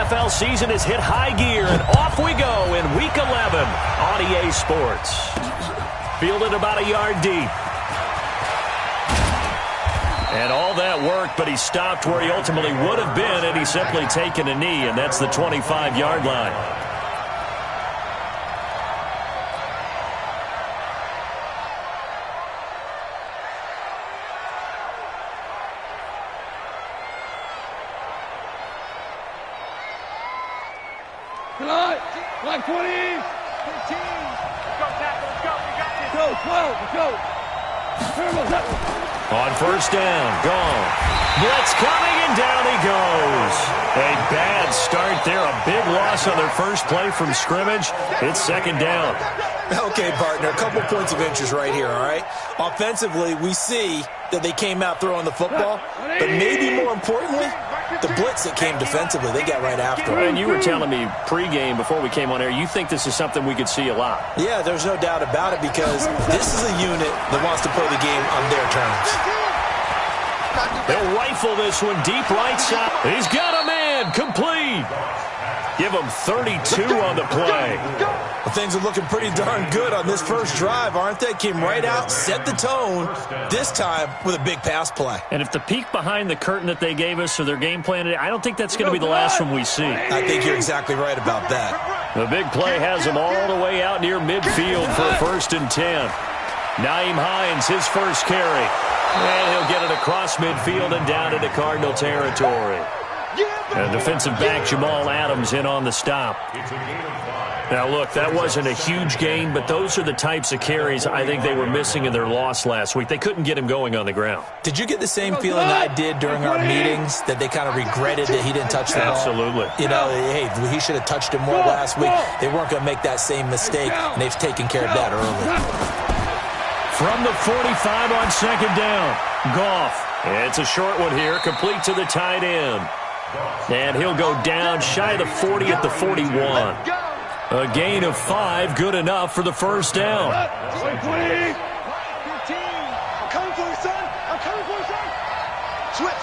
NFL season has hit high gear, and off we go in Week 11 on EA Sports. Fielded about a yard deep. And all that worked, but he stopped where he ultimately would have been had he simply taken a knee, and that's the 25-yard line. Like 20, 15. Let's go, tackle. Let's go. We got this. Go, 12. Let's go. On first down, gone. Blitz coming, and down he goes. A bad start there. A big loss on their first play from scrimmage. It's second down. Okay, partner, a couple points of interest right here, all right? Offensively, we see that they came out throwing the football, but maybe more importantly, the blitz that came defensively, they got right after it. And you were telling me pregame before we came on air, you think this is something we could see a lot. Yeah, there's no doubt about it because this is a unit that wants to play the game on their terms. They'll rifle this one deep right side. He's got a man, complete. Give him 32 on the play. Well, things are looking pretty darn good on this first drive, aren't they? Came right out, set the tone, this time with a big pass play. And if the peek behind the curtain that they gave us or their game plan, I don't think that's going to be the last one we see. I think you're exactly right about that. The big play has him all the way out near midfield for a 1st and 10. Nyheim Hines, his first carry. And he'll get it across midfield and down into Cardinal territory. And defensive back Jamal Adams in on the stop. Now, look, that wasn't a huge gain, but those are the types of carries I think they were missing in their loss last week. They couldn't get him going on the ground. Did you get the same feeling I did during our meetings, that they kind of regretted that he didn't touch the ball? Absolutely. You know, hey, he should have touched him more last week. They weren't going to make that same mistake, and they've taken care of that early. From the 45 on second down, Goff. It's a short one here, complete to the tight end. And he'll go down shy of the 40 at the 41. A gain of 5, good enough for the first down. 15. I'm coming for you, son. I'm coming for you, son. Switch.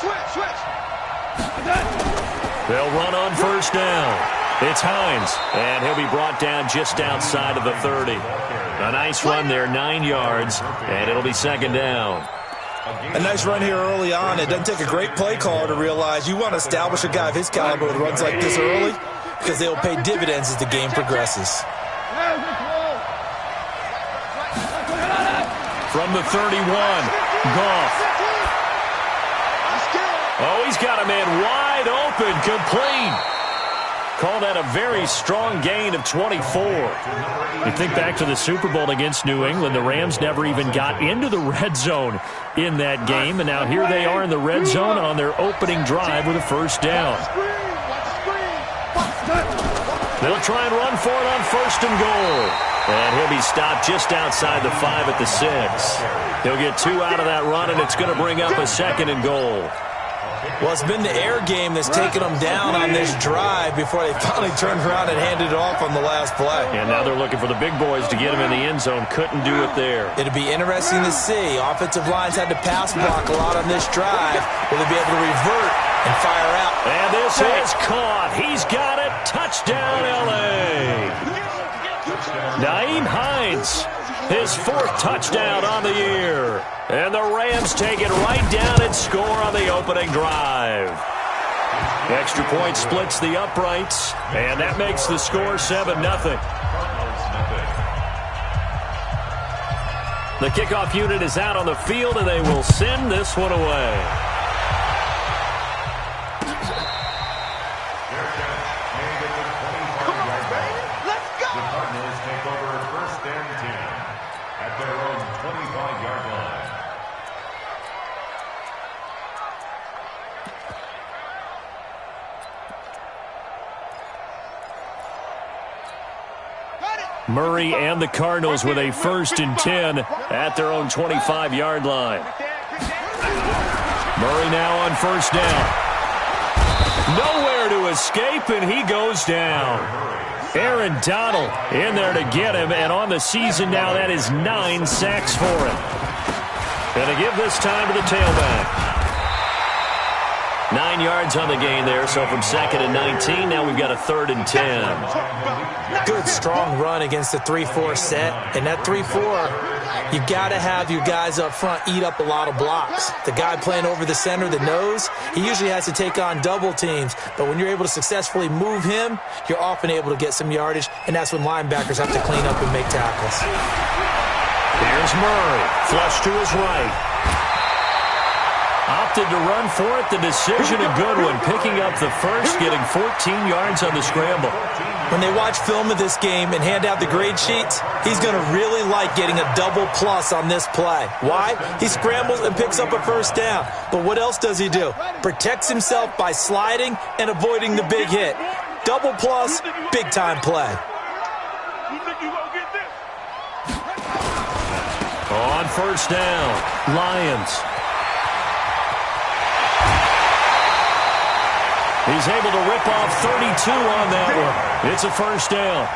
They'll run on first down. It's Hines, and he'll be brought down just outside of the 30. A nice run there, 9 yards, and it'll be second down. A nice run here early on. It doesn't take a great play caller to realize you want to establish a guy of his caliber with runs like this early because they will pay dividends as the game progresses. From the 31, Goff. Oh, he's got a man wide open, complete. Call that a very strong gain of 24. You think back to the Super Bowl against New England, the Rams never even got into the red zone in that game, and now here they are in the red zone on their opening drive with a first down. They'll try and run for it on 1st and goal. And he'll be stopped just outside the 5 at the 6. He'll get 2 out of that run, and it's going to bring up a 2nd and goal. Well, it's been the air game that's taken them down on this drive before they finally turned around and handed it off on the last play. And now they're looking for the big boys to get him in the end zone. Couldn't do it there. It'll be interesting to see. Offensive lines had to pass block a lot on this drive. Will they be able to revert and fire out? And this is caught. He's got it. Touchdown, L.A. Nyheim Hines, his 4th touchdown on the year. And the Rams take it right down and score on the opening drive. Extra point splits the uprights, and that makes the score 7-0. The kickoff unit is out on the field, and they will send this one away. Murray and the Cardinals with a 1st and 10 at their own 25-yard line. Murray now on first down. Nowhere to escape, and he goes down. Aaron Donald in there to get him, and on the season now, that is 9 sacks for him. Going to give this time to the tailback. 9 yards on the gain there, so from 2nd and 19, now we've got a 3rd and 10. Good, strong run against the 3-4 set. And that 3-4, you've got to have your guys up front eat up a lot of blocks. The guy playing over the center, the nose, he usually has to take on double teams. But when you're able to successfully move him, you're often able to get some yardage, and that's when linebackers have to clean up and make tackles. Here's Murray, flush to his right. Opted to run for it. The decision a good one. Picking up the first, getting 14 yards on the scramble. When they watch film of this game and hand out the grade sheets, he's going to really like getting a double plus on this play. Why? He scrambles and picks up a first down. But what else does he do? Protects himself by sliding and avoiding the big hit. Double plus, big-time play. On first down, Lions. He's able to rip off 32 on that one. It's a first down.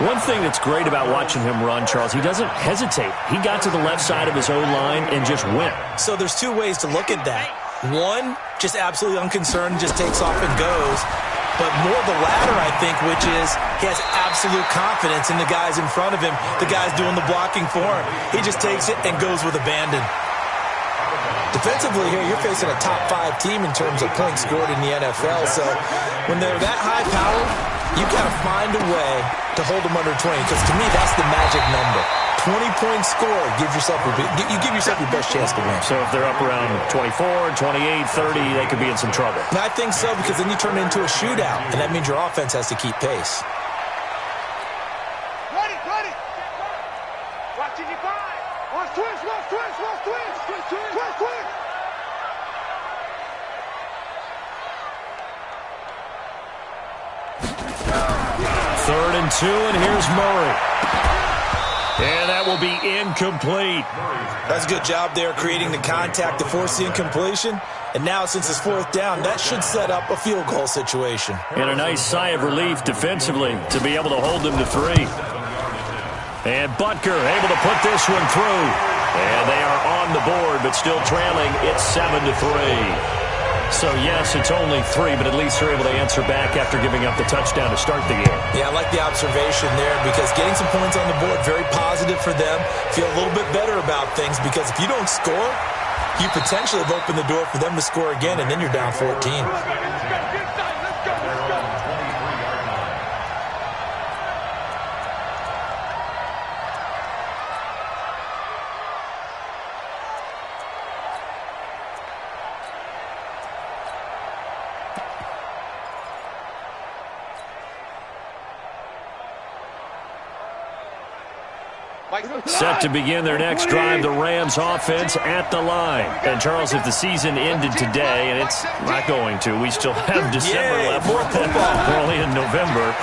One thing that's great about watching him run, Charles, he doesn't hesitate. He got to the left side of his own line and just went. So there's two ways to look at that. One, just absolutely unconcerned, just takes off and goes. But more the latter, I think, which is he has absolute confidence in the guys in front of him, the guys doing the blocking for him. He just takes it and goes with abandon. Defensively here, you're facing a top 5 team in terms of points scored in the NFL. So when they're that high powered, you got to find a way to hold them under 20. Because to me, that's the magic number. 20-point score, you give yourself your best chance to win. So if they're up around 24, 28, 30, they could be in some trouble. And I think so, because then you turn it into a shootout, and that means your offense has to keep pace. Ready. Watching you five. Watch twist. Third and 2, and here's Murray. And that will be incomplete. That's a good job there creating the contact to force the incompletion. And now, since it's 4th down, that should set up a field goal situation. And a nice sigh of relief defensively to be able to hold them to 3. And Butker able to put this one through. And they are on the board, but still trailing. It's 7-3. So, yes, it's only 3, but at least they're able to answer back after giving up the touchdown to start the game. Yeah, I like the observation there, because getting some points on the board, very positive for them. Feel a little bit better about things, because if you don't score, you potentially have opened the door for them to score again, and then you're down 14. Set to begin their next drive, the Rams offense at the line. And, Charles, if the season ended today, and it's not going to, we still have December left. We're only in November.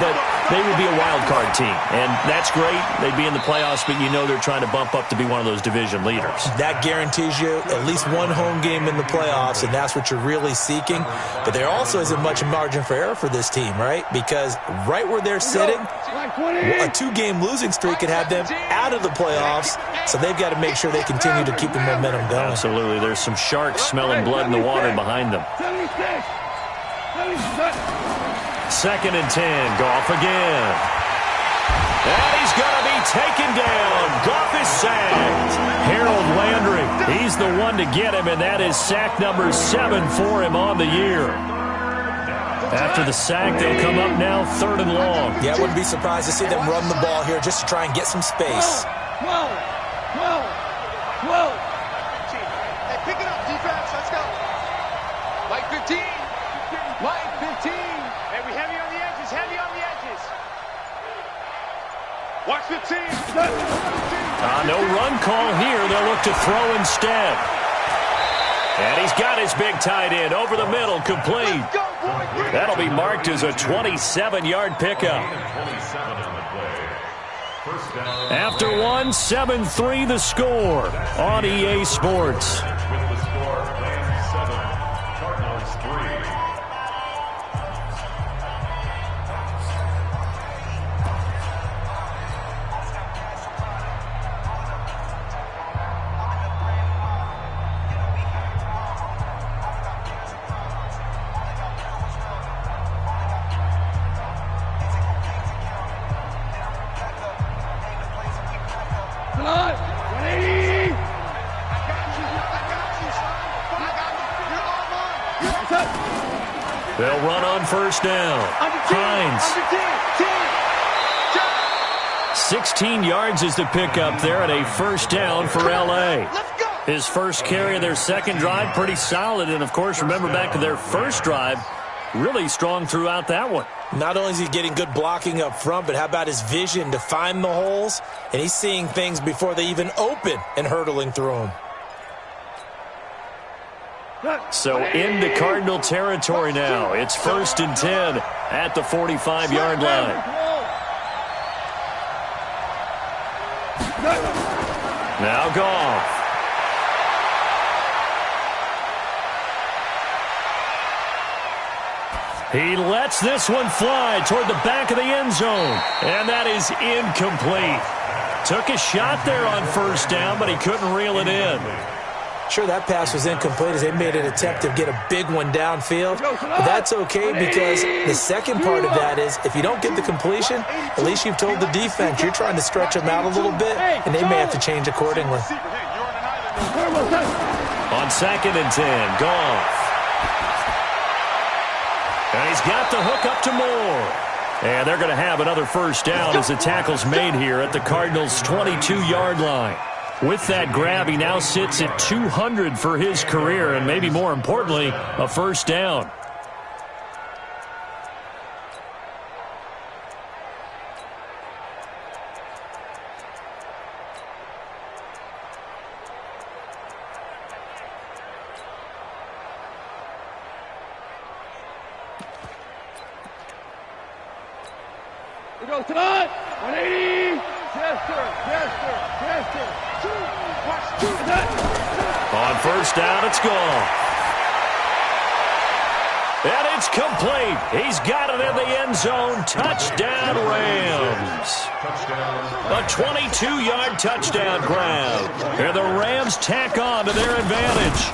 But they would be a wild card team. And that's great. They'd be in the playoffs, but you know they're trying to bump up to be one of those division leaders. That guarantees you at least one home game in the playoffs, and that's what you're really seeking. But there also isn't much margin for error for this team, right? Because right where they're sitting, a 2-game losing streak could have them out of the playoffs, so they've got to make sure they continue to keep the momentum going. Absolutely. There's some sharks smelling blood in the water behind them. 2nd and 10. Goff again. And he's going to be taken down. Goff is sacked. Harold Landry, he's the one to get him, and that is sack number 7 for him on the year. After the sack, they'll come up now 3rd and long. Yeah, I wouldn't be surprised to see them run the ball here just to try and get some space. 12. Hey, pick it up, defense. Let's go. Mike 15. Hey, we heavy on the edges. Watch 15. No run call here. They'll look to throw instead. And he's got his big tight end over the middle, complete. That'll be marked as a 27-yard pickup. After 1, 7-3 the score on EA Sports. They'll run on first down. Hines. 16 yards is the pickup there and a first down for L.A. His first carry of their second drive, pretty solid. And, of course, remember back to their first drive, really strong throughout that one. Not only is he getting good blocking up front, but how about his vision to find the holes? And he's seeing things before they even open and hurdling through them. So into Cardinal territory now. It's 1st and 10 at the 45-yard line. Now Goff. He lets this one fly toward the back of the end zone. And that is incomplete. Took a shot there on first down, but he couldn't reel it in. Sure, that pass was incomplete as they made an attempt to get a big one downfield. But that's okay because the second part of that is if you don't get the completion, at least you've told the defense you're trying to stretch them out a little bit, and they may have to change accordingly. On 2nd and 10, Goff. And he's got the hook up to Moore. And they're going to have another first down as the tackle's made here at the Cardinals' 22-yard line. With that grab, he now sits at 200 for his career, and maybe more importantly, a first down. We go tonight. 180. Chester. On first down, it's gone. And it's complete. He's got it in the end zone. Touchdown, Rams. A 22-yard touchdown grab. And the Rams tack on to their advantage.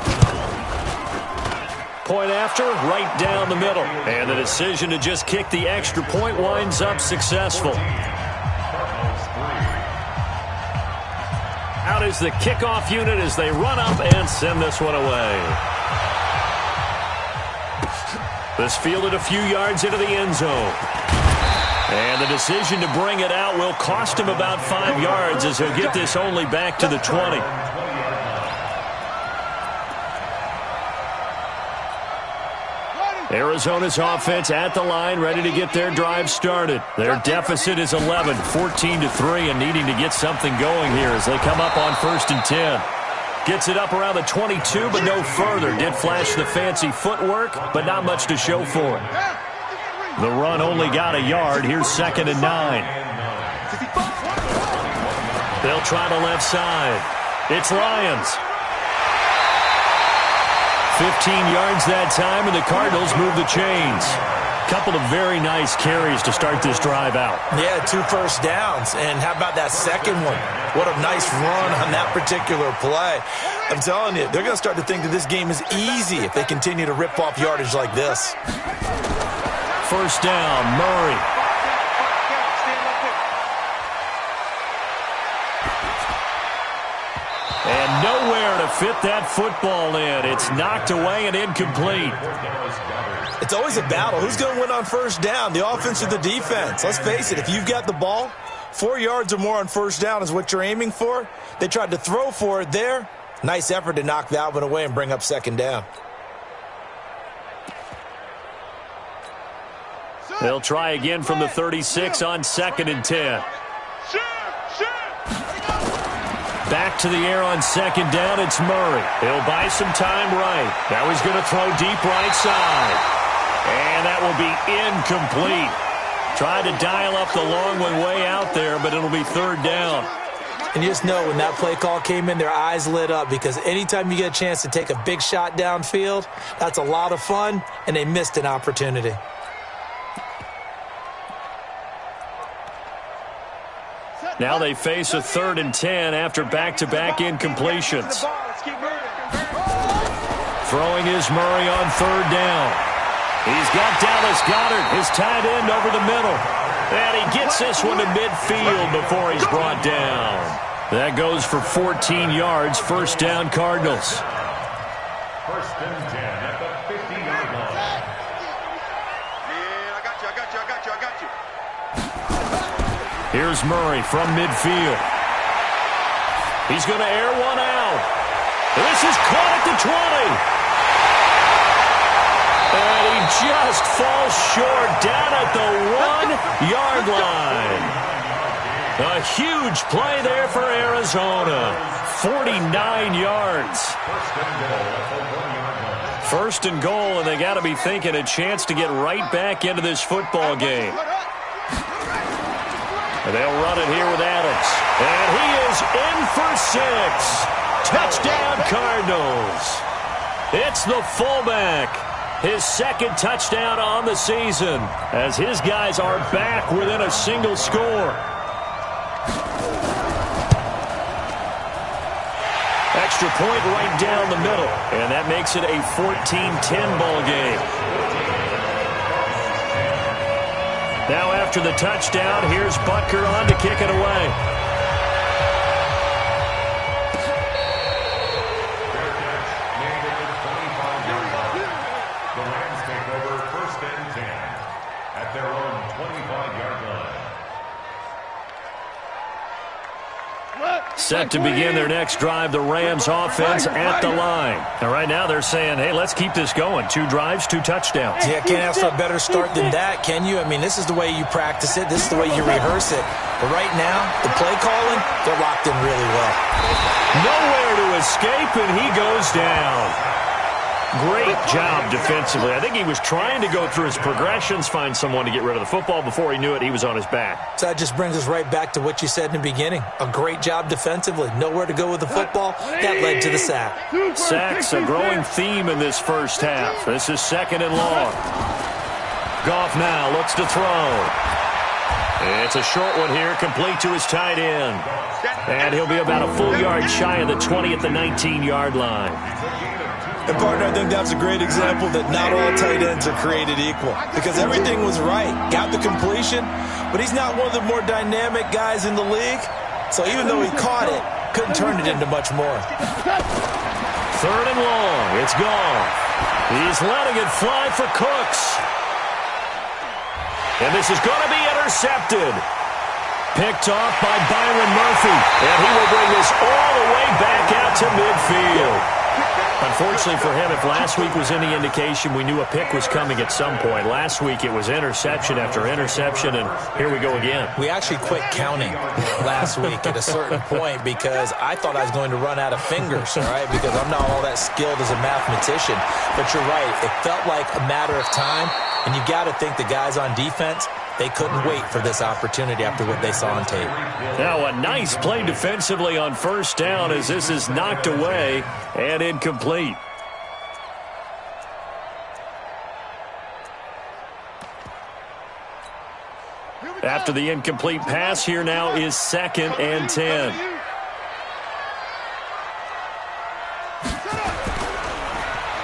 Point after, right down the middle. And the decision to just kick the extra point winds up successful. Out is the kickoff unit as they run up and send this one away. This fielded a few yards into the end zone. And the decision to bring it out will cost him about 5 yards as he'll get this only back to the 20. Arizona's offense at the line, ready to get their drive started. Their deficit is 11, 14-3, and needing to get something going here as they come up on 1st and 10. Gets it up around the 22, but no further. Did flash the fancy footwork, but not much to show for it. The run only got a yard. Here's 2nd and 9. They'll try the left side. It's Lions. 15 yards that time, and the Cardinals move the chains. Couple of very nice carries to start this drive out. Yeah, 2 first downs. And how about that second one? What a nice run on that particular play. I'm telling you, they're going to start to think that this game is easy if they continue to rip off yardage like this. First down, Murray. And nowhere to fit that football in. It's knocked away and incomplete. It's always a battle. Who's going to win on first down, the offense or the defense? Let's face it, if you've got the ball, 4 yards or more on first down is what you're aiming for. They tried to throw for it there. Nice effort to knock that one away and bring up 2nd down. They'll try again from the 36 on 2nd and 10. Back to the air on 2nd down, it's Murray. He'll buy some time right. Now he's going to throw deep right side. And that will be incomplete. Tried to dial up the long one way out there, but it'll be 3rd down. And you just know when that play call came in, their eyes lit up because anytime you get a chance to take a big shot downfield, that's a lot of fun, and they missed an opportunity. Now they face a 3rd and 10 after back-to-back incompletions. Throwing is Murray on 3rd down. He's got Dallas Goedert, his tight end, over the middle. And he gets this one to midfield before he's brought down. That goes for 14 yards, first down Cardinals. 1st and 10 at the 50-yard line. Here's Murray from midfield. He's going to air one out. This is caught at the 20. And he just falls short down at the 1-yard line. A huge play there for Arizona. 49 yards. First and goal, and they got to be thinking a chance to get right back into this football game. And they'll run it here with Adams. And he is in for 6. Touchdown, Cardinals. It's the fullback. His second touchdown on the season as his guys are back within a single score. Extra point right down the middle, and that makes it a 14-10 ball game. Now after the touchdown, here's Butker on to kick it away. Set to begin their next drive, the Rams offense at the line. And right now they're saying, hey, let's keep this going. 2 drives, 2 touchdowns. Yeah, can't ask for a better start than that, can you? I mean, this is the way you practice it. This is the way you rehearse it. But right now, the play calling, they're locked in really well. Nowhere to escape, and he goes down. Great job defensively. I think he was trying to go through his progressions, find someone to get rid of the football. Before he knew it, he was on his back. So that just brings us right back to what you said in the beginning. A great job defensively. Nowhere to go with the football. That led to the sack. Sacks, a growing theme in this first half. This is 2nd and long. Goff now looks to throw. It's a short one here, complete to his tight end. And he'll be about a full yard shy of the 20 at the 19-yard line. And, partner, I think that's a great example that not all tight ends are created equal because everything was right. Got the completion, but he's not one of the more dynamic guys in the league. So even though he caught it, couldn't turn it into much more. 3rd and long. It's gone. He's letting it fly for Cooks. And this is going to be intercepted. Picked off by Byron Murphy. And he will bring this all the way back out to midfield. Unfortunately for him, if last week was any indication, we knew a pick was coming at some point. Last week it was interception after interception, and here we go again. We actually quit counting last week at a certain point because I thought I was going to run out of fingers, all right, because I'm not all that skilled as a mathematician. But you're right. It felt like a matter of time, and you got to think the guys on defense, they couldn't wait for this opportunity after what they saw on tape. Now a nice play defensively on first down as this is knocked away and incomplete. After the incomplete pass, here now is 2nd and 10.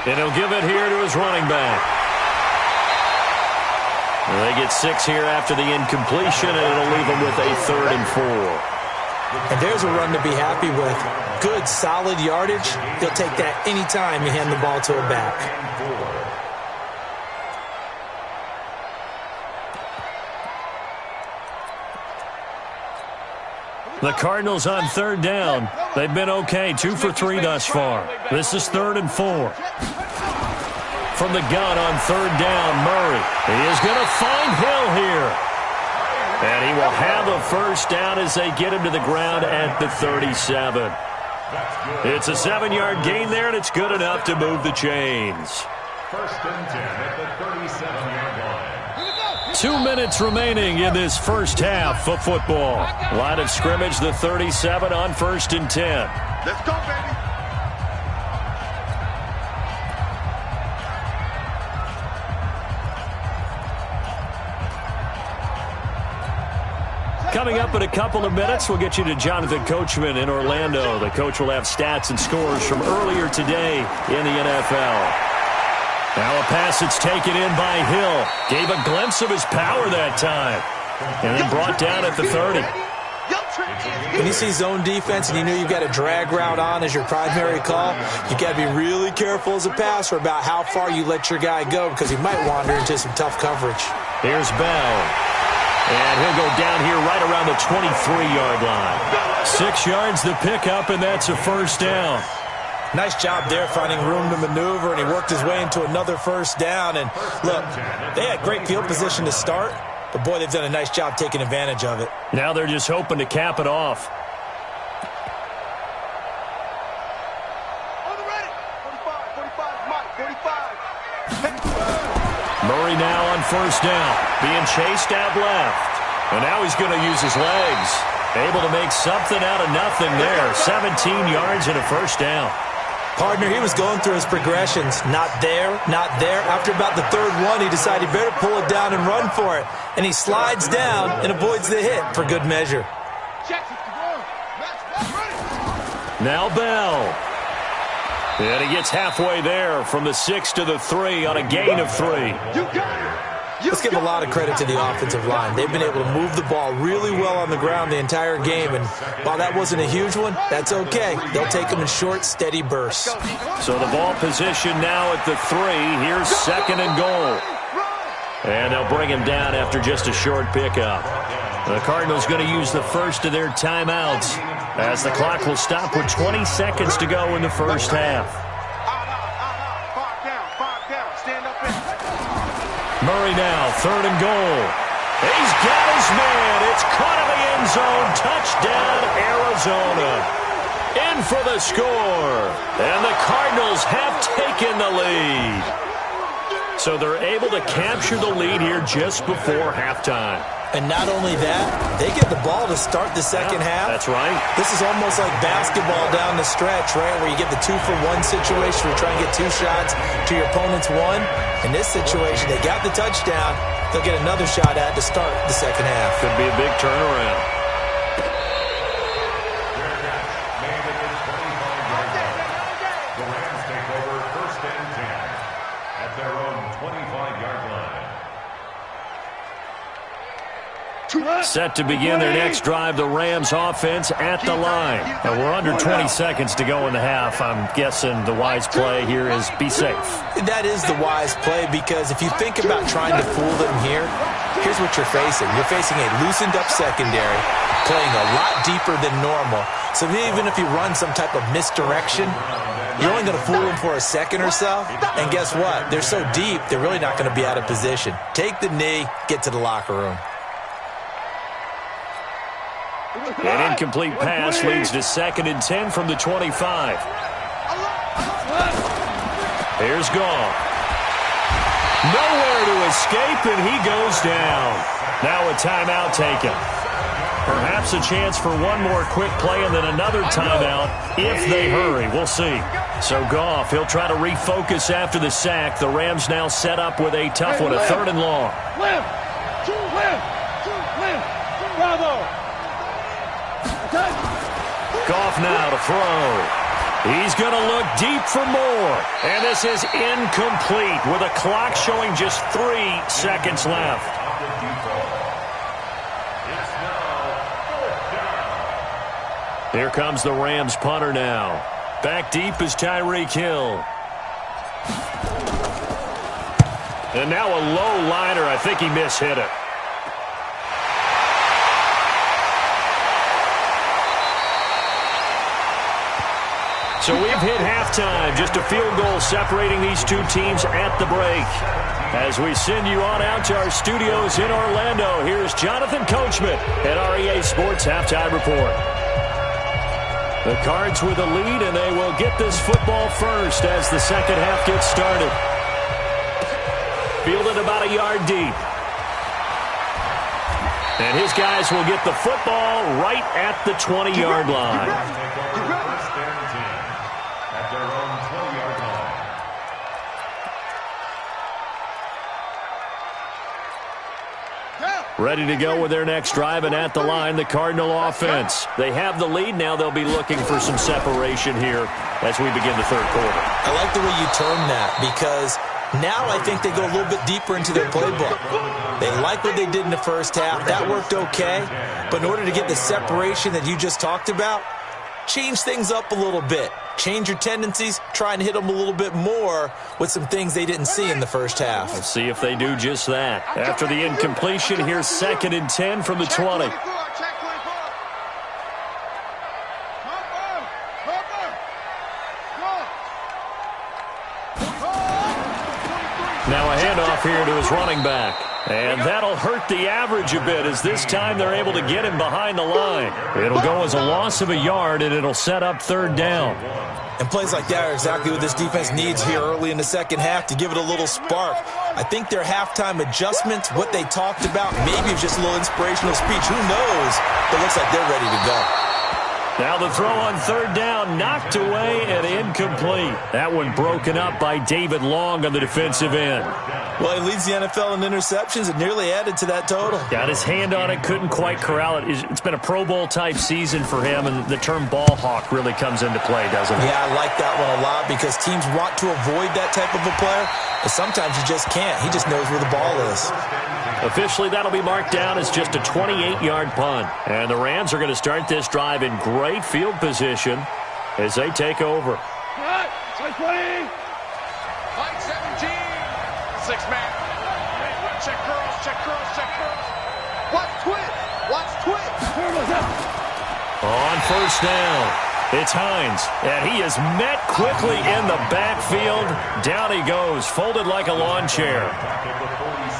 And he'll give it here to his running back. They get 6 here after the incompletion, and it'll leave them with a 3rd and 4. And there's a run to be happy with. Good, solid yardage. He'll take that any time you hand the ball to a back. The Cardinals on 3rd down. They've been okay, 2 for 3 thus far. This is 3rd and 4. From the gun on 3rd down, Murray. He is going to find Hill here. And he will have a first down as they get him to the ground at the 37. It's a 7-yard gain there, and it's good enough to move the chains. 1st and 10 at the 37-yard line. 2 minutes remaining in this first half of football. Line of scrimmage, the 37 on 1st and 10. Let's go, baby. Coming up in a couple of minutes, we'll get you to Jonathan Coachman in Orlando. The coach will have stats and scores from earlier today in the NFL. Now a pass that's taken in by Hill. Gave a glimpse of his power that time. And then brought down at the 30. When you see zone defense and you know you've got a drag route on as your primary call, you got to be really careful as a passer about how far you let your guy go because he might wander into some tough coverage. Here's Bell. And he'll go down here right around the 23-yard line. 6 yards the pickup, and that's a first down. Nice job there finding room to maneuver, and he worked his way into another first down. And look, they had great field position to start, but boy, they've done a nice job taking advantage of it. Now they're just hoping to cap it off. On the ready. 45, Mike, 45. Murray now on first down, being chased out left. And now he's going to use his legs. Able to make something out of nothing there. 17 yards and a first down. Partner, he was going through his progressions. Not there, not there. After about the third one, he decided he better pull it down and run for it. And he slides down and avoids the hit for good measure. Now Bell. And he gets halfway there from the 6 to the 3 on a gain of 3. Let's give a lot of credit to the offensive line. They've been able to move the ball really well on the ground the entire game. And while that wasn't a huge one, that's okay. They'll take them in short, steady bursts. So the ball position now at the 3. Here's second and goal. And they'll bring him down after just a short pickup. The Cardinals going to use the first of their timeouts as the clock will stop with 20 seconds to go in the first half. Murray now, third and goal. He's got his man. It's caught in the end zone. Touchdown, Arizona. In for the score. And the Cardinals have taken the lead. So they're able to capture the lead here just before halftime. And not only that, they get the ball to start the second half. That's right. This is almost like basketball down the stretch, right, where you get the 2-for-1 situation where you try and get 2 shots to your opponent's 1. In this situation, they got the touchdown. They'll get another shot at to start the second half. Could be a big turnaround. The Rams take over first and 10 at their own 25-yard line. Set to begin their next drive, the Rams offense at the line. And we're under 20 seconds to go in the half. I'm guessing the wise play here is be safe. That is the wise play, because if you think about trying to fool them here, here's what you're facing. You're facing a loosened up secondary, playing a lot deeper than normal. So even if you run some type of misdirection, you're only going to fool them for a second or so. And guess what? They're so deep, they're really not going to be out of position. Take the knee, get to the locker room. An incomplete pass leads to second and 10 from the 25. Here's Goff. Nowhere to escape, and he goes down. Now a timeout taken. Perhaps a chance for one more quick play and then another timeout if they hurry. We'll see. So Goff, he'll try to refocus after the sack. The Rams now set up with a tough one, a third and long. Bravo. Goff now to throw. He's going to look deep for more. And this is incomplete with a clock showing just 3 seconds left. Here comes the Rams punter now. Back deep is Tyreek Hill. And now a low liner. I think he mishit it. So we've hit halftime. Just a field goal separating these two teams at the break. As we send you on out to our studios in Orlando, here's Jonathan Coachman at REA Sports Halftime Report. The Cards with a lead, and they will get this football first as the second half gets started. Fielded about a yard deep. And his guys will get the football right at the 20-yard line. Ready to go with their next drive, and at the line, the Cardinal offense. They have the lead. Now they'll be looking for some separation here as we begin the third quarter. I like the way you term that, because now I think they go a little bit deeper into their playbook. They like what they did in the first half. That worked okay. But in order to get the separation that you just talked about, change things up a little bit. change your tendencies, try and hit them a little bit more with some things they didn't see in the first half. Let's see if they do just that. After the incompletion, here's 2nd and 10 from the 20. Now a handoff here to his running back. And that'll hurt the average a bit as this time they're able to get him behind the line. It'll go as a loss of a yard, and it'll set up 3rd down. And plays like that are exactly what this defense needs here early in the second half to give it a little spark. I think their halftime adjustments, what they talked about, maybe it was just a little inspirational speech. Who knows? But it looks like they're ready to go. Now the throw on 3rd down, knocked away and incomplete. That one broken up by David Long on the defensive end. Well, he leads the NFL in interceptions and nearly added to that total. Got his hand on it, couldn't quite corral it. It's been a Pro Bowl-type season for him, and the term ball hawk really comes into play, doesn't it? Yeah, I like that one a lot because teams want to avoid that type of a player, but sometimes you just can't. He just knows where the ball is. Officially, that'll be marked down as just a 28-yard punt. And the Rams are going to start this drive in great field position as they take over. Check 20. Line 17. 6-man. Check curls, check curls, check curls. Watch twist. Watch twist. On 1st down, it's Hines, and he is met quickly in the backfield. Down he goes, folded like a lawn chair.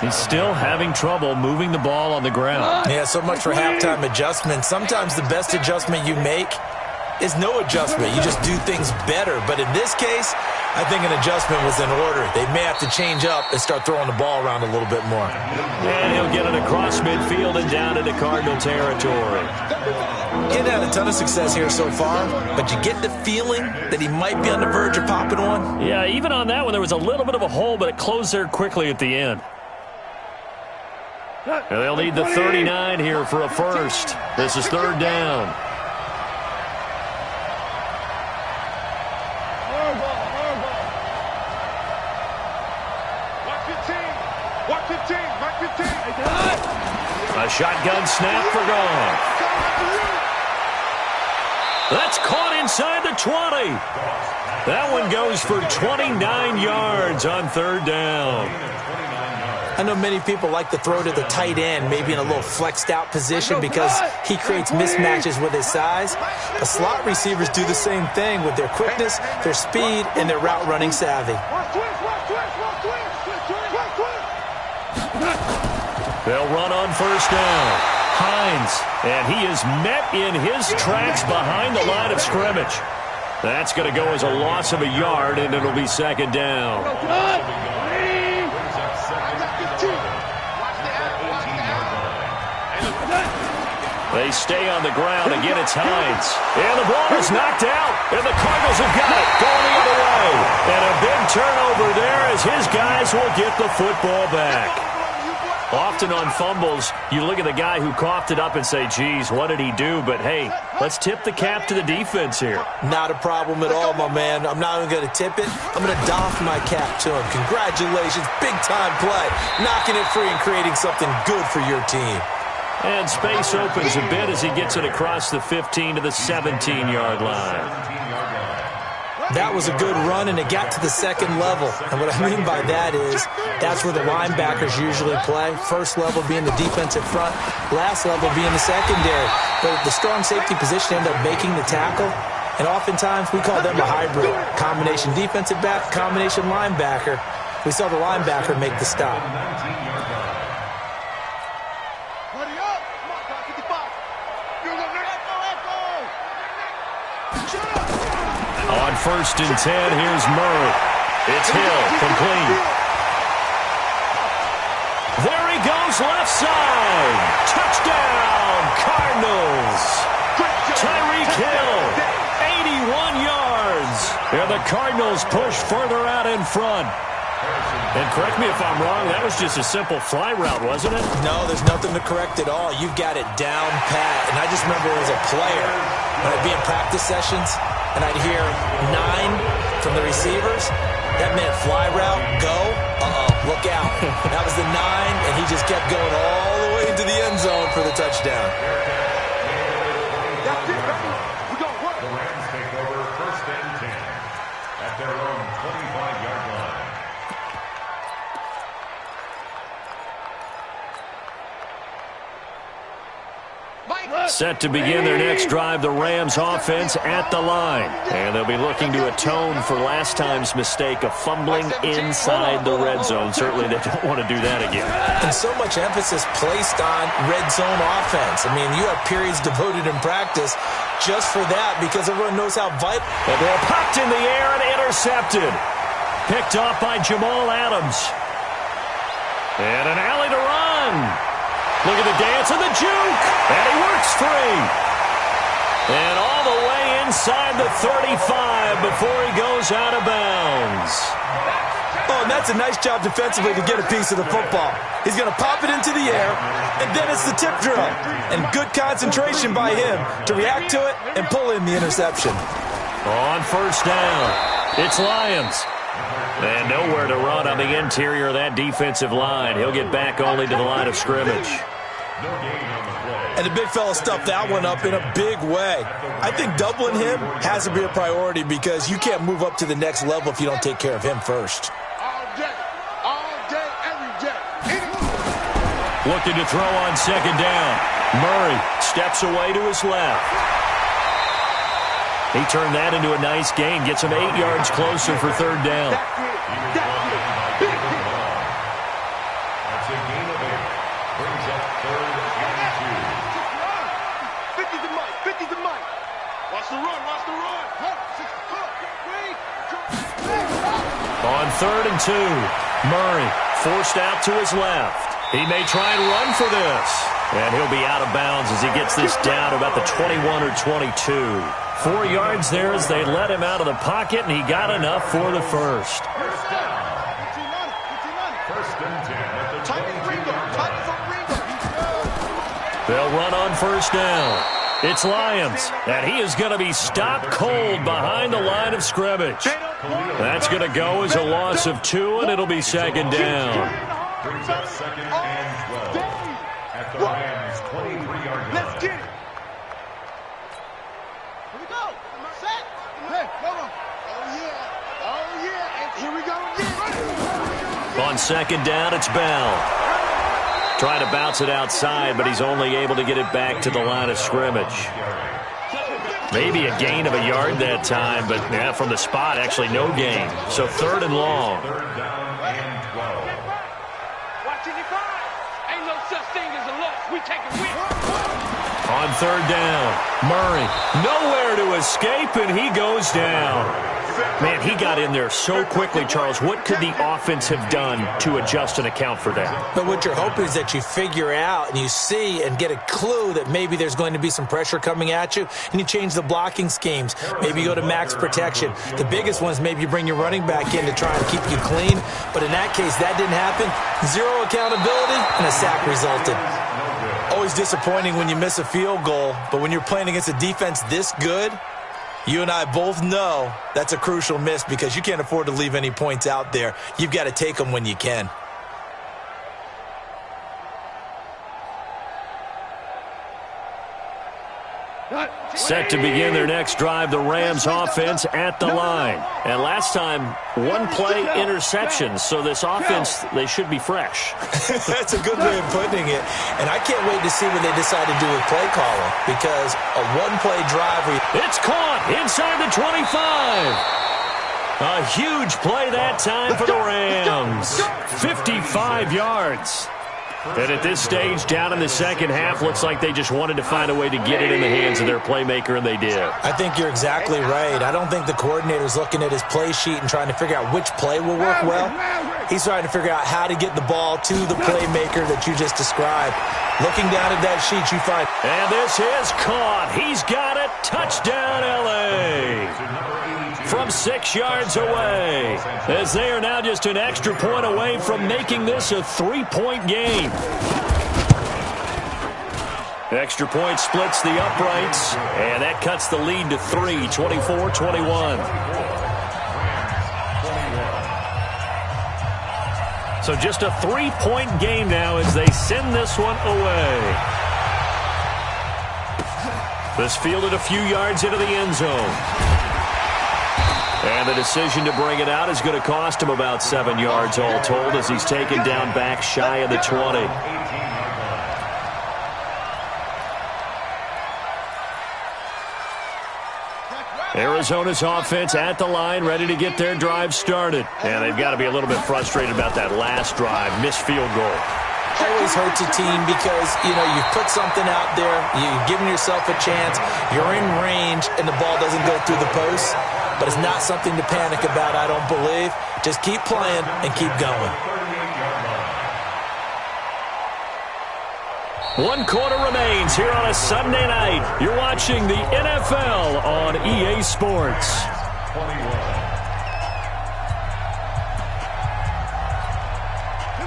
He's still having trouble moving the ball on the ground. Yeah, so much for halftime adjustment. Sometimes the best adjustment you make is no adjustment. You just do things better. But in this case, I think an adjustment was in order. They may have to change up and start throwing the ball around a little bit more. And he'll get it across midfield and down into Cardinal territory. Getting had a ton of success here so far, but you get the feeling that he might be on the verge of popping one. Yeah, even on that one, there was a little bit of a hole, but it closed there quickly at the end. And they'll need the 39 here for a first. This is 3rd down. Watch 15. A shotgun snap for gone. That's caught inside the 20. That one goes for 29 yards on 3rd down. I know many people like to throw to the tight end, maybe in a little flexed out position because he creates mismatches with his size. But slot receivers do the same thing with their quickness, their speed, and their route running savvy. They'll run on 1st down. Hines, and he is met in his tracks behind the line of scrimmage. That's going to go as a loss of a yard, and it'll be 2nd down. They stay on the ground. Again, it's Hines. And the ball is knocked out, and the Cardinals have got it going the other way. And a big turnover there as his guys will get the football back. Often on fumbles, you look at the guy who coughed it up and say, geez, what did he do? But, hey, let's tip the cap to the defense here. Not a problem at all, my man. I'm not even going to tip it. I'm going to doff my cap to him. Congratulations. Big-time play. Knocking it free and creating something good for your team. And space opens a bit as he gets it across the 15 to the 17-yard line. That was a good run, and it got to the 2nd level. And what I mean by that is that's where the linebackers usually play. First level being the defensive front, last level being the secondary. But the strong safety position ended up making the tackle, and oftentimes we call them a hybrid. Combination defensive back, combination linebacker. We saw the linebacker make the stop. On 1st and 10, here's Murray. It's Hill, complete. There he goes, left side. Touchdown, Cardinals. Tyreek Hill, 81 yards. And the Cardinals push further out in front. And correct me if I'm wrong, that was just a simple fly route, wasn't it? No, there's nothing to correct at all. You've got it down pat. And I just remember as a player, when I'd be in practice sessions, and I'd hear 9 from the receivers. That meant fly route, go. Look out. That was the 9, and he just kept going all the way into the end zone for the touchdown. That's it, baby. We gonna work. The Rams take over 1st and 10. Set to begin their next drive, the Rams offense at the line. And they'll be looking to atone for last time's mistake of fumbling inside the red zone. Certainly they don't want to do that again. And so much emphasis placed on red zone offense. I mean, you have periods devoted in practice just for that because everyone knows how vital. The ball popped in the air and intercepted. Picked off by Jamal Adams. And an alley to run. Look at the dance and the juke. And he works free. And all the way inside the 35 before he goes out of bounds. Oh, and that's a nice job defensively to get a piece of the football. He's going to pop it into the air, and then it's the tip drill. And good concentration by him to react to it and pull in the interception. On first down, it's Lions. And nowhere to run on the interior of that defensive line. He'll get back only to the line of scrimmage. And the big fella stuffed that one up in a big way. I think doubling him has to be a priority because you can't move up to the next level if you don't take care of him first. All day, every day. Looking to throw on second down. Murray steps away to his left. He turned that into a nice gain. Gets him 8 yards closer for third down. That's a gain of 8. Brings up third and 2. 50 to Mike. 50 to Mike. Watch the run. Watch the run. On third and 2, Murray forced out to his left. He may try and run for this. And he'll be out of bounds as he gets this down about the 21 or 22. 4 yards there as they let him out of the pocket, and he got enough for the first. First and 10 at the 22-yard line. They'll run on first down. It's Lions, and he is going to be stopped cold behind the line of scrimmage. That's going to go as a loss of 2, and it'll be second down. Brings up second and 12 at the Rams' 23-yard line. Let's get it. Here we go. Set. Hey, come on. Oh, yeah. Oh, yeah. And here we go again. On second down, it's Bell. Trying to bounce it outside, but he's only able to get it back to the line of scrimmage. Maybe a gain of a yard that time, but yeah, from the spot, actually no gain. So third and long. Third down and 12. Watch it, ain't no such thing as a loss. We take a win. On third down, Murray nowhere to escape, and he goes down. Man, he got in there so quickly, Charles. What could the offense have done to adjust and account for that? But what you're hoping is that you figure out and you see and get a clue that maybe there's going to be some pressure coming at you, and you change the blocking schemes. Maybe you go to max protection. The biggest one is maybe you bring your running back in to try and keep you clean. But in that case, that didn't happen. Zero accountability, and a sack resulted. Always disappointing when you miss a field goal, but when you're playing against a defense this good, you and I both know that's a crucial miss because you can't afford to leave any points out there. You've got to take them when you can. Set to begin their next drive, the Rams offense at the line. And last time, one play interceptions, so this offense, they should be fresh. That's a good way of putting it. And I can't wait to see what they decide to do with play calling because a one-play drive. It's caught inside the 25. A huge play that time for the Rams. 55 yards. And at this stage, down in the second half, looks like they just wanted to find a way to get it in the hands of their playmaker, and they did. I think you're exactly right. I don't think the coordinator's looking at his play sheet and trying to figure out which play will work well. He's trying to figure out how to get the ball to the playmaker that you just described. Looking down at that sheet, you find... And this is caught. He's got it. Touchdown, L.A. From 6 yards away, as they are now just an extra point away from making this a 3-point game. Extra point splits the uprights, and that cuts the lead to 3, 24-21. So just a 3-point game now as they send this one away. This fielded a few yards into the end zone. And the decision to bring it out is going to cost him about 7 yards all told as he's taken down back shy of the 20. Arizona's offense at the line, ready to get their drive started. And they've got to be a little bit frustrated about that last drive, missed field goal. Always hurts a team because, you put something out there, you're giving yourself a chance, you're in range, and the ball doesn't go through the post. But it's not something to panic about, I don't believe. Just keep playing and keep going. 1 quarter remains here on a Sunday night. You're watching the NFL on EA Sports.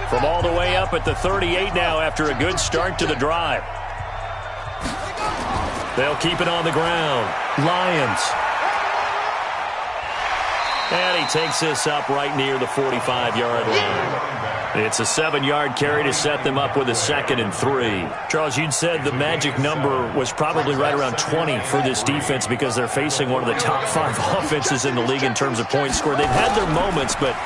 From all the way up at the 38 now after a good start to the drive. They'll keep it on the ground. Lions. And he takes this up right near the 45-yard line. It's a 7-yard carry to set them up with a 2nd and 3. Charles, you'd said the magic number was probably right around 20 for this defense because they're facing one of the top 5 offenses in the league in terms of points scored. They've had their moments, but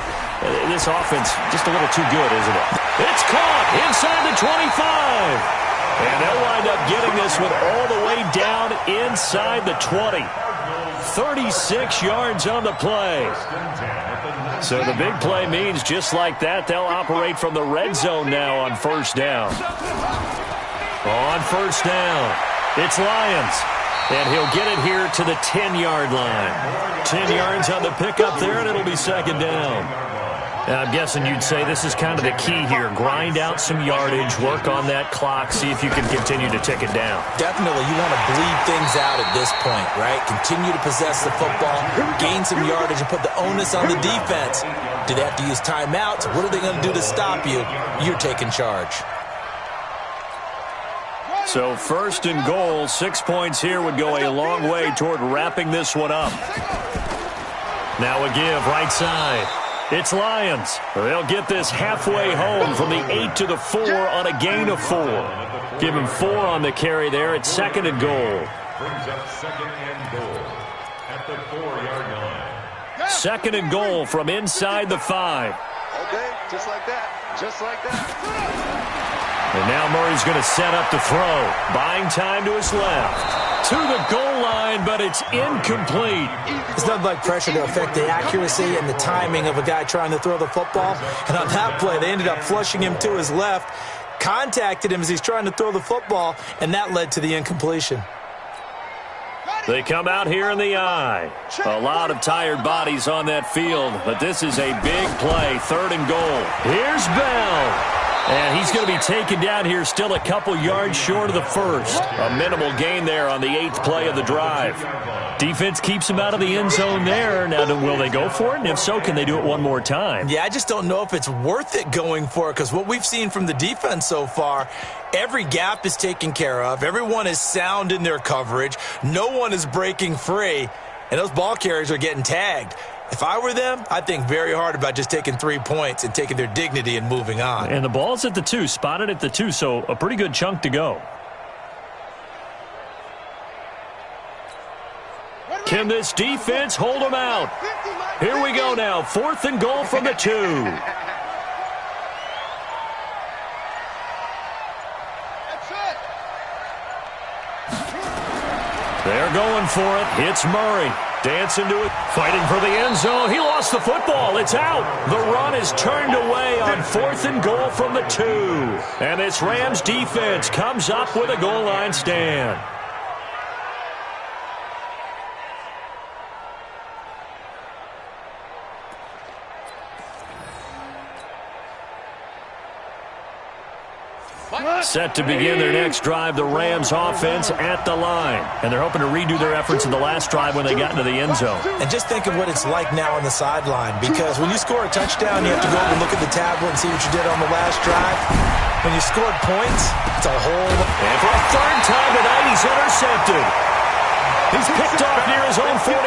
this offense just a little too good, isn't it? It's caught inside the 25. And they'll wind up getting this one all the way down inside the 20. 36 yards on the play. So the big play means just like that, they'll operate from the red zone now on first down. On first down, it's Lions. And he'll get it here to the 10-yard line. 10 yards on the pickup there, and it'll be 2nd down. I'm guessing you'd say this is kind of the key here. Grind out some yardage, work on that clock, see if you can continue to tick it down. Definitely. You want to bleed things out at this point, right? Continue to possess the football, gain some yardage, and put the onus on the defense. Do they have to use timeouts? What are they going to do to stop you? You're taking charge. So 1st and goal, 6 points here would go a long way toward wrapping this one up. Now a give right side. It's Lions. They'll get this halfway home from the 8 to the 4 on a gain of 4. Give him 4 on the carry there at 2nd and goal. Brings up 2nd and goal at the 4-yard line. 2nd and goal from inside the 5. Okay, just like that. Just like that. And now Murray's going to set up to throw. Buying time to his left. To the goal line, but it's incomplete. It's nothing like pressure to affect the accuracy and the timing of a guy trying to throw the football. And on that play, they ended up flushing him to his left, contacted him as he's trying to throw the football, and that led to the incompletion. They come out here in the eye. A lot of tired bodies on that field, but this is a big play. 3rd and goal. Here's Bell. And he's going to be taken down here still a couple yards short of the 1st. A minimal gain there on the 8th play of the drive. Defense keeps him out of the end zone there. Now, will they go for it? And if so, can they do it one more time? Yeah, I just don't know if it's worth it going for it because what we've seen from the defense so far, every gap is taken care of. Everyone is sound in their coverage. No one is breaking free. And those ball carriers are getting tagged. If I were them, I'd think very hard about just taking 3 points and taking their dignity and moving on. And the ball's at the 2, spotted at the 2, so a pretty good chunk to go. Can this defense hold them out? Here we go now, 4th and goal from the 2. They're going for it. It's Murray. Dancing to it, fighting for the end zone. He lost the football. It's out. The run is turned away on 4th and goal from the 2. And this Rams defense comes up with a goal line stand. Set to begin their next drive, the Rams offense at the line. And they're hoping to redo their efforts in the last drive when they got into the end zone. And just think of what it's like now on the sideline, because when you score a touchdown, you have to go over and look at the tablet and see what you did on the last drive. When you scored points, it's a whole... And for a 3rd time tonight, he's intercepted. He's picked off near his own 48,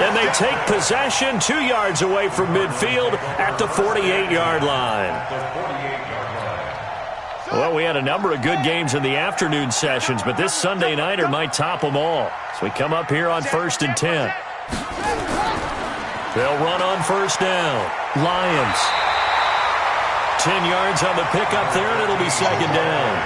and they take possession 2 yards away from midfield at the 48-yard line. Well, we had a number of good games in the afternoon sessions, but this Sunday nighter might top them all. So we come up here on 1st and 10. They'll run on 1st down. Lions. 10 yards on the pickup there, and it'll be 2nd down.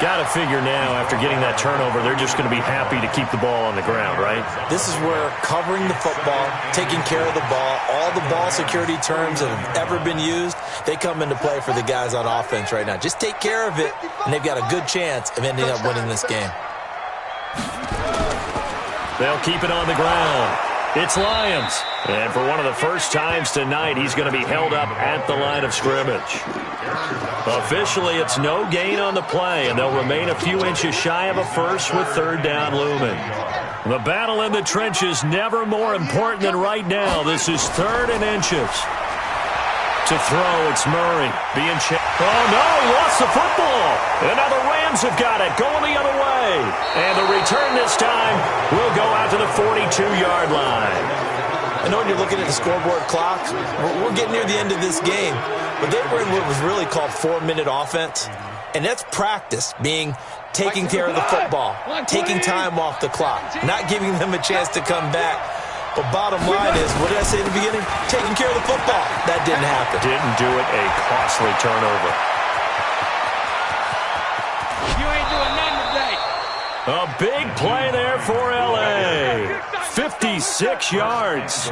Got to figure now, after getting that turnover, they're just going to be happy to keep the ball on the ground, right? This is where covering the football, taking care of the ball, all the ball security terms that have ever been used, they come into play for the guys on offense right now. Just take care of it, and they've got a good chance of ending up winning this game. They'll keep it on the ground. It's Lions. And for one of the first times tonight, he's going to be held up at the line of scrimmage. Officially, it's no gain on the play, and they'll remain a few inches shy of a first with third down looming. The battle in the trenches never more important than right now. This is 3rd and inches. To throw, it's Murray being checked. Oh, no, he lost the football. And now the Rams have got it, going the other way. And the return this time will go out to the 42-yard line. I know when you're looking at the scoreboard clock, we're getting near the end of this game, but they were in what was really called 4-minute offense, and that's practice, being taking care of the football, taking time off the clock, not giving them a chance to come back. But bottom line is, what did I say in the beginning? Taking care of the football. That didn't happen. Didn't do it, a costly turnover. You ain't doing nothing today. A big play there for L.A. 56 yards.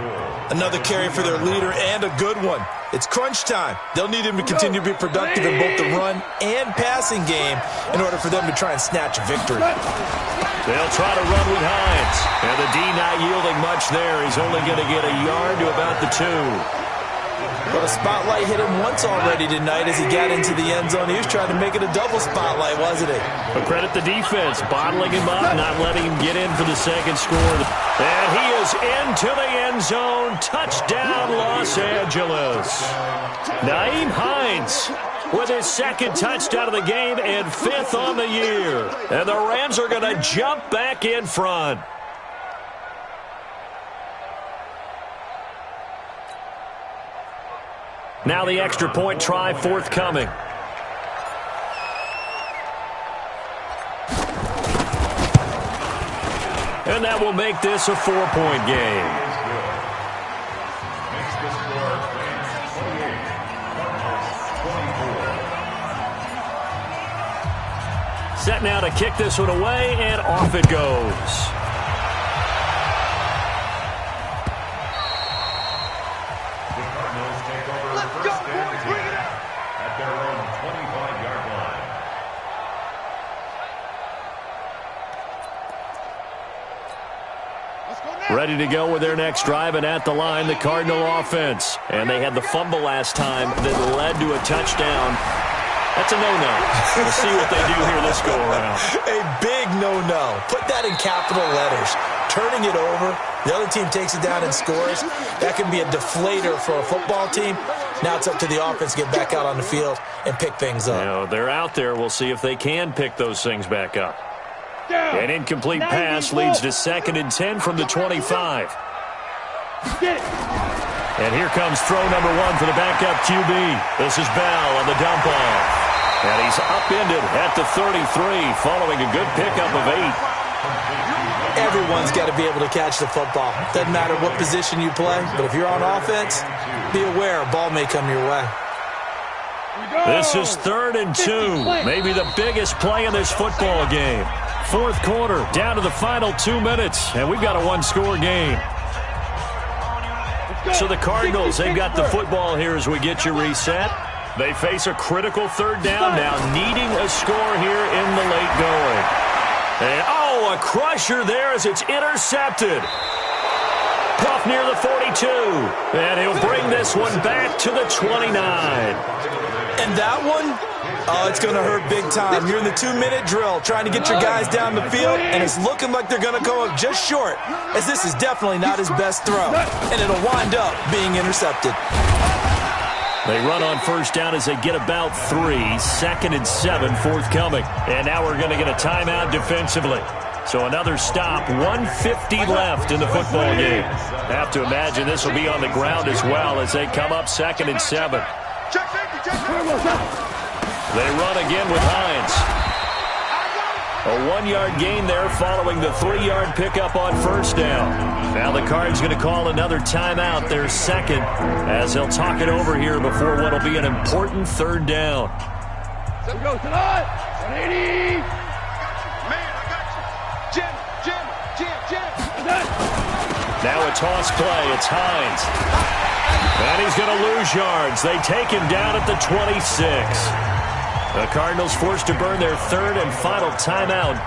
Another carry for their leader, and a good one. It's crunch time. They'll need him to continue to be productive in both the run and passing game in order for them to try and snatch a victory. They'll try to run with Hines. And the D not yielding much there. He's only going to get a yard to about the 2. But a spotlight hit him once already tonight as he got into the end zone. He was trying to make it a double spotlight, wasn't he? But credit the defense, bottling him up, not letting him get in for the second score. And he is into the end zone. Touchdown, Los Angeles. Nyheim Hines with his second touchdown of the game and 5th on the year. And the Rams are going to jump back in front. Now the extra point try forthcoming. And that will make this a 4-point game. Makes the score 28, Set now to kick this one away, and off it goes. Ready to go with their next drive, and at the line, the Cardinal offense. And they had the fumble last time that led to a touchdown. That's a no-no. We'll see what they do here this go-around. A big no-no. Put that in capital letters. Turning it over, the other team takes it down and scores. That can be a deflator for a football team. Now it's up to the offense to get back out on the field and pick things up. You know, they're out there. We'll see if they can pick those things back up. An incomplete pass leads to 2nd and 10 from the 25. And here comes throw number 1 for the backup QB. This is Bell on the dump off. And he's upended at the 33 following a good pickup of 8. Everyone's got to be able to catch the football. Doesn't matter what position you play, but if you're on offense, be aware a ball may come your way. This is 3rd and 2. Maybe the biggest play in this football game. 4th quarter, down to the final 2 minutes, and we've got a 1-score game. So the Cardinals, they've got the football here as we get you reset. They face a critical 3rd down now, needing a score here in the late going. And, oh, a crusher there as it's intercepted. Puff near the 42. And he'll bring this one back to the 29. And that one, oh, it's going to hurt big time. You're in the 2-minute drill trying to get your guys down the field, and it's looking like they're going to go up just short, as this is definitely not his best throw. And it'll wind up being intercepted. They run on 1st down as they get about 3. 2nd and 7 forthcoming. And now we're going to get a timeout defensively. So another stop, 1:50 left in the football game. Have to imagine this will be on the ground as well as they come up 2nd and 7. They run again with Hines. A 1-yard gain there following the 3-yard pickup on 1st down. Now the Cards going to call another timeout, their 2nd, as they'll talk it over here before what will be an important 3rd down. Let's go tonight. 180. a toss play. It's Hines. And he's going to lose yards. They take him down at the 26. The Cardinals forced to burn their third and final timeout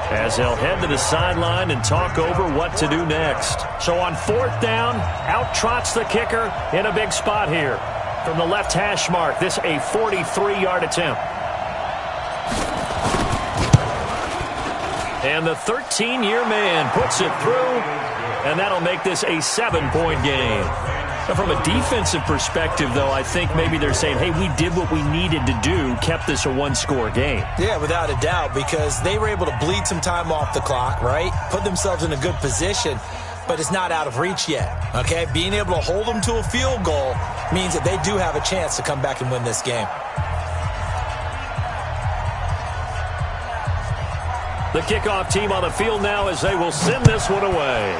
as they'll head to the sideline and talk over what to do next. So on fourth down, out trots the kicker in a big spot here. From the left hash mark, this a 43-yard attempt. And the 13-year man puts it through, and that'll make this a 7-point game. Now, from a defensive perspective, though, I think maybe they're saying, hey, we did what we needed to do, kept this a one-score game. Yeah, without a doubt, because they were able to bleed some time off the clock, right? Put themselves in a good position, but it's not out of reach yet, okay? Being able to hold them to a field goal means that they do have a chance to come back and win this game. The kickoff team on the field now as they will send this one away.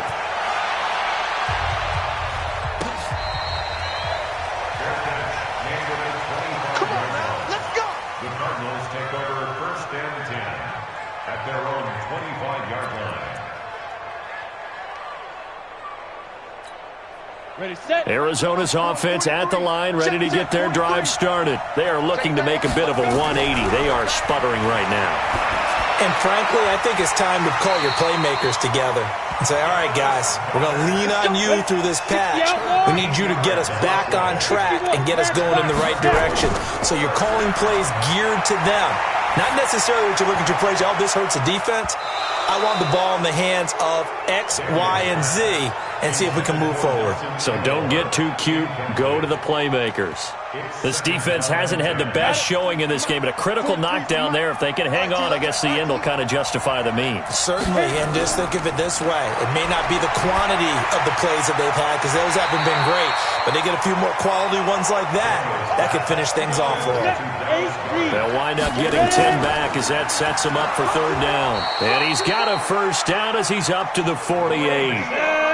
Come on now, let's go. The Cardinals take over first and 10 at their own 25-yard line. Ready, set. Arizona's offense at the line, ready to get their drive started. They are looking to make a bit of a 180. They are sputtering right now. And frankly, I think it's time to call your playmakers together and say, all right, guys, we're going to lean on you through this patch. We need you to get us back on track and get us going in the right direction. So you're calling plays geared to them. Not necessarily that you look at your plays, oh, this hurts the defense. I want the ball in the hands of X, Y, and Z and see if we can move forward. So don't get too cute. Go to the playmakers. This defense hasn't had the best showing in this game, but a critical knockdown there. If they can hang on, I guess the end will kind of justify the means. Certainly, and just think of it this way. It may not be the quantity of the plays that they've had because those haven't been great, but they get a few more quality ones like that. That could finish things off for them. They'll wind up getting 10 back as that sets him up for third down. And he's got a first down as he's up to the 48.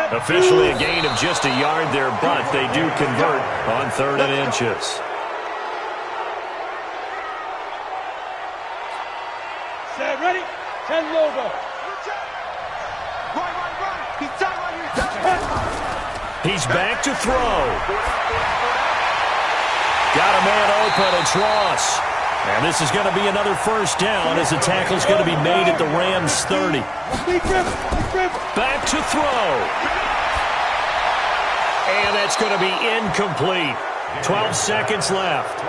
Officially a gain of just a yard there, but they do convert on 3rd and inches. Set, ready? 10 Lobo. Right. He's tight right here. He's back to throw. Got a man open. It's Ross. And this is going to be another first down as the tackle's going to be made at the Rams 30. Back to throw. And that's going to be incomplete. 12 seconds left.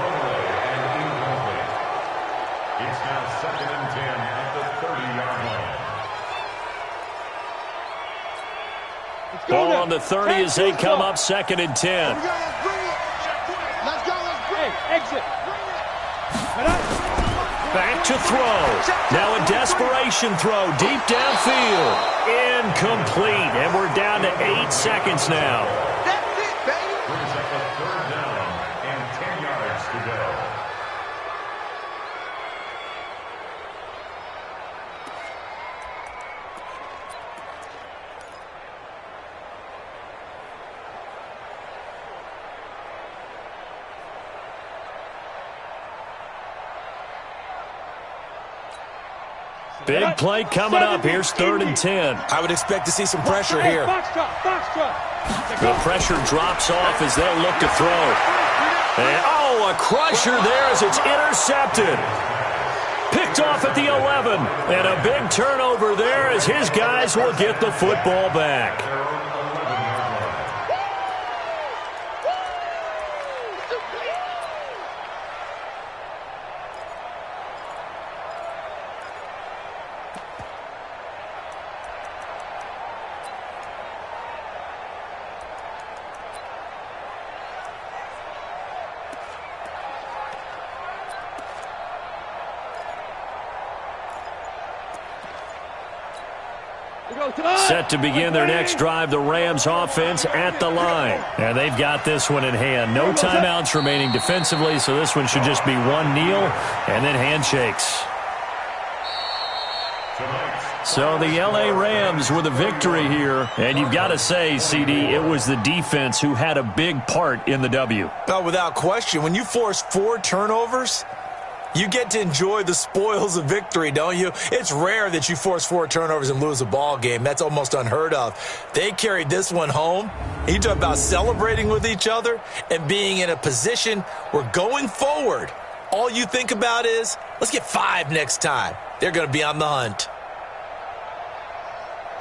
It's now 2nd and 10 at the 30-yard line. Ball on the 30 as they come up 2nd and 10. Let's go. Hey, exit. Back to throw. Now a desperation throw deep downfield. Incomplete. And we're down to 8 seconds now. That's it, baby. Brings up a 3rd down and 10 yards to go. Big play coming up. Here's 3rd and 10. I would expect to see some pressure here. The pressure drops off as they'll look to throw. And, oh, a crusher there as it's intercepted. Picked off at the 11. And a big turnover there as his guys will get the football back. Set to begin their next drive, the Rams offense at the line. And they've got this one in hand. No timeouts remaining defensively, so this one should just be one kneel and then handshakes. So the L.A. Rams with a victory here. And you've got to say, CD, it was the defense who had a big part in the W. Oh, without question. When you force 4 turnovers, You get to enjoy the spoils of victory, don't you? It's rare that you force 4 turnovers and lose a ball game. That's almost unheard of. They carried this one home. You talk about celebrating with each other and being in a position where going forward, all you think about is, let's get 5 next time. They're going to be on the hunt.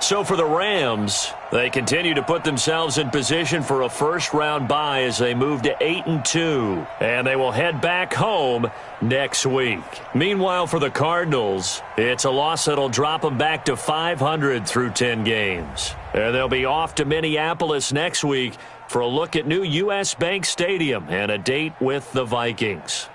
So for the Rams, they continue to put themselves in position for a first-round bye as they move to 8-2, and they will head back home next week. Meanwhile, for the Cardinals, it's a loss that'll drop them back to 500 through 10 games. And they'll be off to Minneapolis next week for a look at new U.S. Bank Stadium and a date with the Vikings.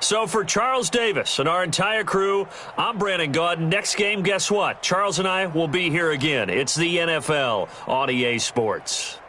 So for Charles Davis and our entire crew, I'm Brandon Gaudin. Next game, guess what? Charles and I will be here again. It's the NFL on EA Sports.